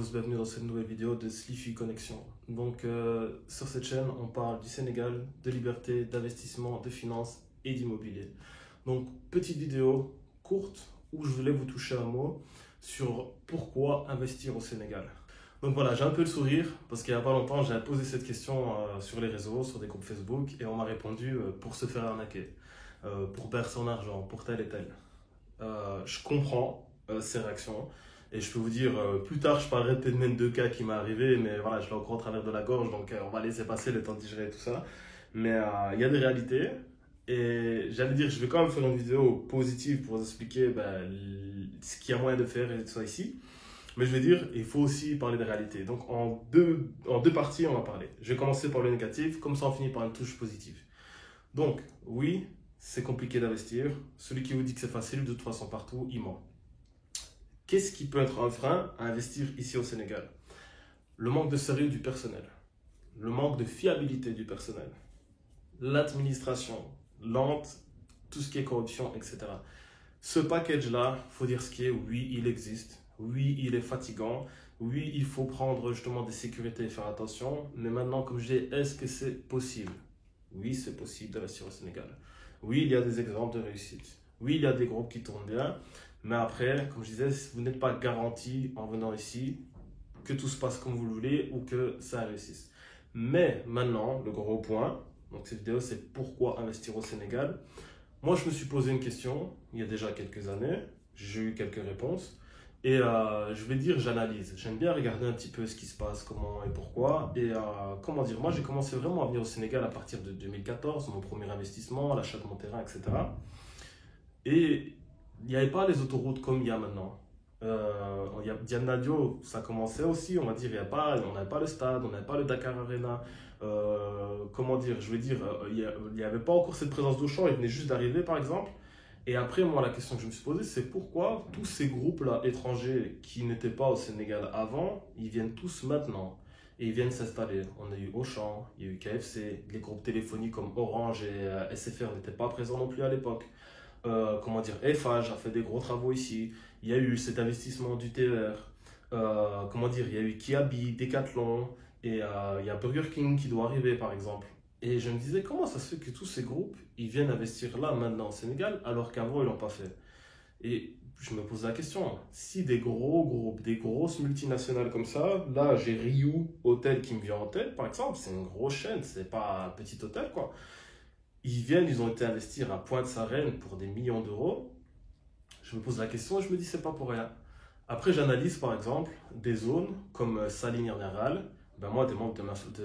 tous, bienvenue dans cette nouvelle vidéo de Slifi Connexion. Donc sur cette chaîne, on parle du Sénégal, de liberté, d'investissement, de finances et d'immobilier. Donc petite vidéo courte où je voulais vous toucher un mot sur pourquoi investir au Sénégal. Donc voilà, j'ai un peu le sourire parce qu'il n'y a pas longtemps, j'ai posé cette question sur les réseaux, sur des groupes Facebook et on m'a répondu pour se faire arnaquer, pour perdre son argent, pour tel et tel. Je comprends ces réactions. Et je peux vous dire, plus tard, je parlerai peut-être même de cas qui m'est arrivé, mais voilà, je l'ai encore au travers de la gorge, donc on va laisser passer le temps de digérer tout ça. Mais il y a des réalités, et j'allais dire, je vais quand même faire une vidéo positive pour vous expliquer ce qu'il y a moyen de faire et tout ça ici. Mais je vais dire, il faut aussi parler des réalités. Donc en deux parties, on va parler. Je vais commencer par le négatif, comme ça on finit par une touche positive. Donc oui, c'est compliqué d'investir. Celui qui vous dit que c'est facile, de toute façon partout, il ment. Qu'est-ce qui peut être un frein à investir ici au Sénégal? Le manque de sérieux du personnel, le manque de fiabilité du personnel, l'administration lente, tout ce qui est corruption, etc. Ce package-là, il faut dire ce qui est, oui, il existe, oui, il est fatigant, oui, il faut prendre justement des sécurités et faire attention, mais maintenant, comme je dis, est-ce que c'est possible? Oui, c'est possible d'investir au Sénégal. Oui, il y a des exemples de réussite. Oui, il y a des groupes qui tournent bien. Mais après, comme je disais, vous n'êtes pas garanti en venant ici que tout se passe comme vous le voulez ou que ça réussisse. Mais maintenant, le gros point, donc cette vidéo, c'est pourquoi investir au Sénégal. Moi, je me suis posé une question il y a déjà quelques années. J'ai eu quelques réponses. Et je vais dire, j'analyse. J'aime bien regarder un petit peu ce qui se passe, comment et pourquoi. Et comment dire, moi, j'ai commencé vraiment à venir au Sénégal à partir de 2014, mon premier investissement, l'achat de mon terrain, etc. Et il n'y avait pas les autoroutes comme il y a maintenant. Diamniadio, ça commençait aussi, on va dire, on n'avait pas le stade, on n'avait pas le Dakar Arena. Comment dire, je veux dire, il n'y avait pas encore cette présence d'Auchan, il venait juste d'arriver par exemple. Et après, moi, la question que je me suis posée, c'est pourquoi tous ces groupes-là étrangers qui n'étaient pas au Sénégal avant, ils viennent tous maintenant. Et ils viennent s'installer. On a eu Auchan, il y a eu KFC, les groupes téléphoniques comme Orange et SFR n'étaient pas présents non plus à l'époque. Comment dire, Eiffage a fait des gros travaux ici. Il y a eu cet investissement du TER. Comment dire, il y a eu Kiabi, Decathlon et il y a Burger King qui doit arriver par exemple. Et je me disais, comment ça se fait que tous ces groupes, ils viennent investir là maintenant au Sénégal alors qu'avant ils l'ont pas fait? Et je me pose la question, si des gros groupes, des grosses multinationales comme ça, là j'ai Riu Hôtel qui me vient en tête par exemple, c'est une grosse chaîne, c'est pas un petit hôtel quoi. Ils ont été investir à Pointe-Sarène pour des millions d'euros. Je me pose la question et je me dis, c'est pas pour rien. Après, j'analyse par exemple des zones comme Saline-Irnéral. Ben moi, des membres de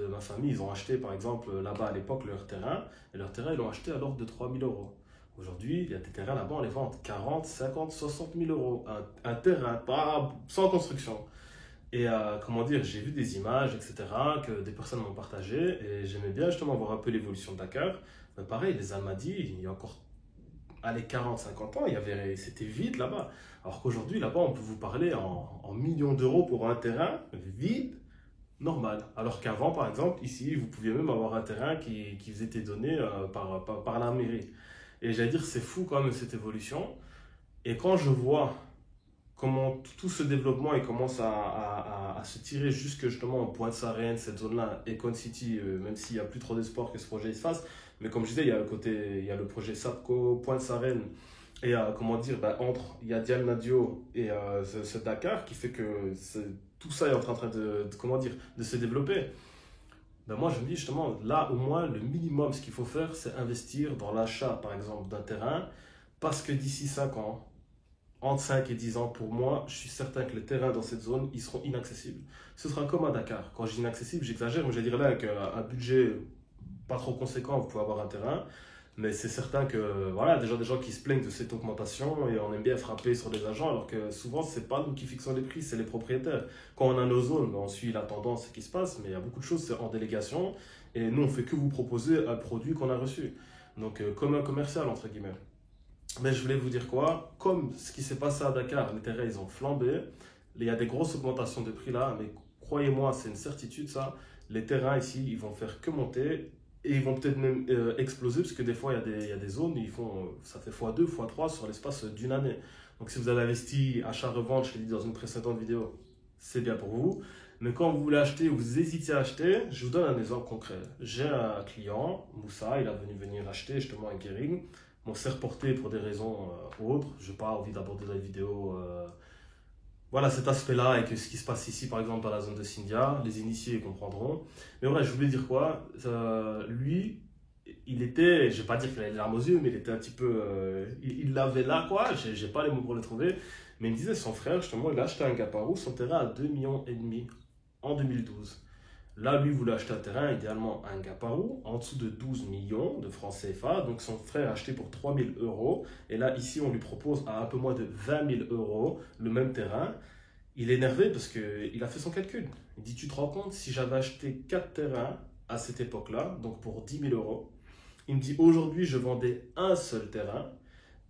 ma famille, ils ont acheté par exemple là-bas à l'époque leur terrain. Et leur terrain, ils l'ont acheté à l'ordre de 3 000 euros. Aujourd'hui, il y a des terrains là-bas, on les vend 40, 50, 60 000 euros. Un terrain, pas sans construction. Et comment dire, j'ai vu des images, etc., que des personnes m'ont partagé et j'aimais bien justement voir un peu l'évolution de Dakar. Mais pareil, les Almadies, il y a encore allez, 40, 50 ans, c'était vide là-bas. Alors qu'aujourd'hui, là-bas, on peut vous parler en millions d'euros pour un terrain vide, normal. Alors qu'avant, par exemple, ici, vous pouviez même avoir un terrain qui vous était donné par la mairie. Et j'allais dire, c'est fou quand même cette évolution. Et quand je vois comment tout ce développement il commence à se tirer jusque justement en Pointe-Sarène, cette zone-là, Econ City, même s'il n'y a plus trop d'espoir que ce projet se fasse. Mais comme je disais, il y a le projet Sapco, Pointe-Sarène, et comment dire, il y a Diamniadio et ce Dakar qui fait que tout ça est en train comment dire, de se développer. Moi, je me dis justement, là, au moins, le minimum, ce qu'il faut faire, c'est investir dans l'achat, par exemple, d'un terrain, parce que d'ici 5 ans, entre 5 et 10 ans, pour moi, je suis certain que les terrains dans cette zone, ils seront inaccessibles. Ce sera comme à Dakar. Quand je dis inaccessible, j'exagère, mais je veux dire là, avec un budget pas trop conséquent, vous pouvez avoir un terrain. Mais c'est certain que, voilà, déjà des gens qui se plaignent de cette augmentation et on aime bien frapper sur les agents, alors que souvent, c'est pas nous qui fixons les prix, c'est les propriétaires. Quand on a nos zones, on suit la tendance, ce qui se passe, mais il y a beaucoup de choses, c'est en délégation. Et nous, on fait que vous proposer un produit qu'on a reçu. Donc, comme un commercial, entre guillemets. Mais je voulais vous dire quoi? Comme ce qui s'est passé à Dakar, les terrains ils ont flambé. Il y a des grosses augmentations de prix là, mais croyez-moi, c'est une certitude ça. Les terrains ici, ils vont faire que monter et ils vont peut-être même exploser parce que des fois il y a des zones où ça fait x2, x3 sur l'espace d'une année. Donc si vous avez investi achat-revente, je l'ai dit dans une précédente vidéo, c'est bien pour vous. Mais quand vous voulez acheter ou vous hésitez à acheter, je vous donne un exemple concret. J'ai un client, Moussa, il a venir acheter justement un Kering. Bon, c'est reporté pour des raisons autres. Je n'ai pas envie d'aborder dans la vidéo voilà cet aspect-là et que ce qui se passe ici, par exemple, dans la zone de Sindia. Les initiés comprendront. Mais bref, je voulais dire quoi lui, il était, je ne vais pas dire qu'il avait les larmes aux yeux, mais il était un petit peu. Il l'avait là, quoi. J'ai pas les mots pour le trouver. Mais il me disait, son frère, justement, il a acheté un Gaparou, son terrain à 2,5 millions en 2012. Là, lui voulait acheter un terrain, idéalement un Gaparou, en dessous de 12 millions de francs CFA. Donc son frère a acheté pour 3 000 euros. Et là, ici, on lui propose à un peu moins de 20 000 euros le même terrain. Il est énervé parce qu'il a fait son calcul. Il dit, tu te rends compte, si j'avais acheté 4 terrains à cette époque-là, donc pour 10 000 euros, il me dit, aujourd'hui, je vendais un seul terrain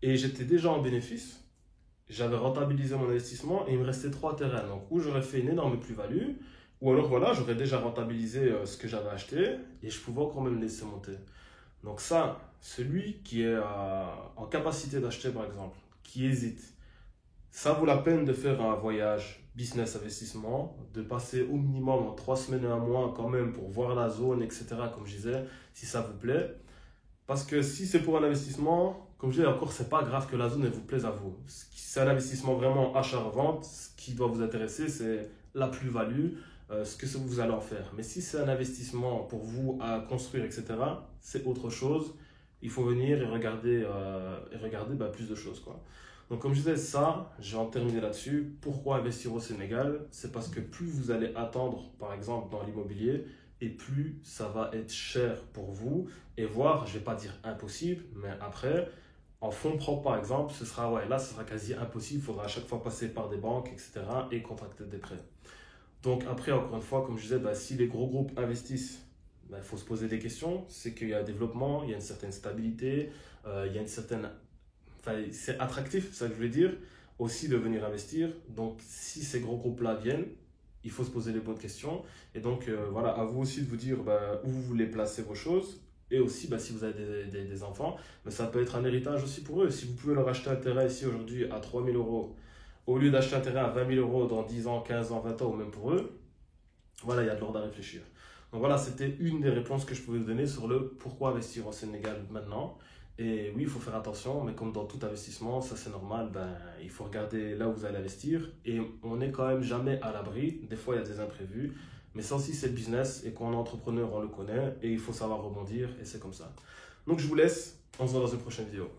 et j'étais déjà en bénéfice. J'avais rentabilisé mon investissement et il me restait 3 terrains. Donc, où j'aurais fait une énorme plus-value, ou alors voilà, j'aurais déjà rentabilisé ce que j'avais acheté et je pouvais encore même laisser monter. Donc ça, celui qui est en capacité d'acheter par exemple, qui hésite, ça vaut la peine de faire un voyage business investissement, de passer au minimum 3 semaines et un mois quand même pour voir la zone, etc. Comme je disais, si ça vous plaît. Parce que si c'est pour un investissement, comme je disais encore, c'est pas grave que la zone elle vous plaise à vous. Si c'est un investissement vraiment achat-revente, ce qui doit vous intéresser, c'est la plus-value, ce que vous allez en faire. Mais si c'est un investissement pour vous à construire, etc., c'est autre chose. Il faut venir et regarder plus de choses, quoi. Donc comme je disais, ça, je vais en terminer là-dessus. Pourquoi investir au Sénégal? C'est parce que plus vous allez attendre, par exemple, dans l'immobilier, et plus ça va être cher pour vous. Et voire, je ne vais pas dire impossible, mais après, en fonds propres, par exemple, ce sera quasi impossible. Il faudra à chaque fois passer par des banques, etc. et contracter des prêts. Donc après, encore une fois, comme je disais, si les gros groupes investissent, il faut se poser des questions. C'est qu'il y a un développement, il y a une certaine stabilité, il y a une certaine... Enfin, c'est attractif, c'est ça que je voulais dire, aussi de venir investir. Donc si ces gros groupes-là viennent, il faut se poser les bonnes questions. Et donc voilà, à vous aussi de vous dire où vous voulez placer vos choses. Et aussi, si vous avez des enfants, ça peut être un héritage aussi pour eux. Si vous pouvez leur acheter un terrain ici aujourd'hui à 3 000 euros, au lieu d'acheter un terrain à 20 000 euros dans 10 ans, 15 ans, 20 ans, ou même pour eux, voilà, il y a de l'ordre à réfléchir. Donc voilà, c'était une des réponses que je pouvais vous donner sur le pourquoi investir au Sénégal maintenant. Et oui, il faut faire attention, mais comme dans tout investissement, ça c'est normal, il faut regarder là où vous allez investir. Et on n'est quand même jamais à l'abri. Des fois, il y a des imprévus. Mais ça aussi, c'est le business. Et quand on est entrepreneur, on le connaît. Et il faut savoir rebondir. Et c'est comme ça. Donc, je vous laisse. On se voit dans une prochaine vidéo.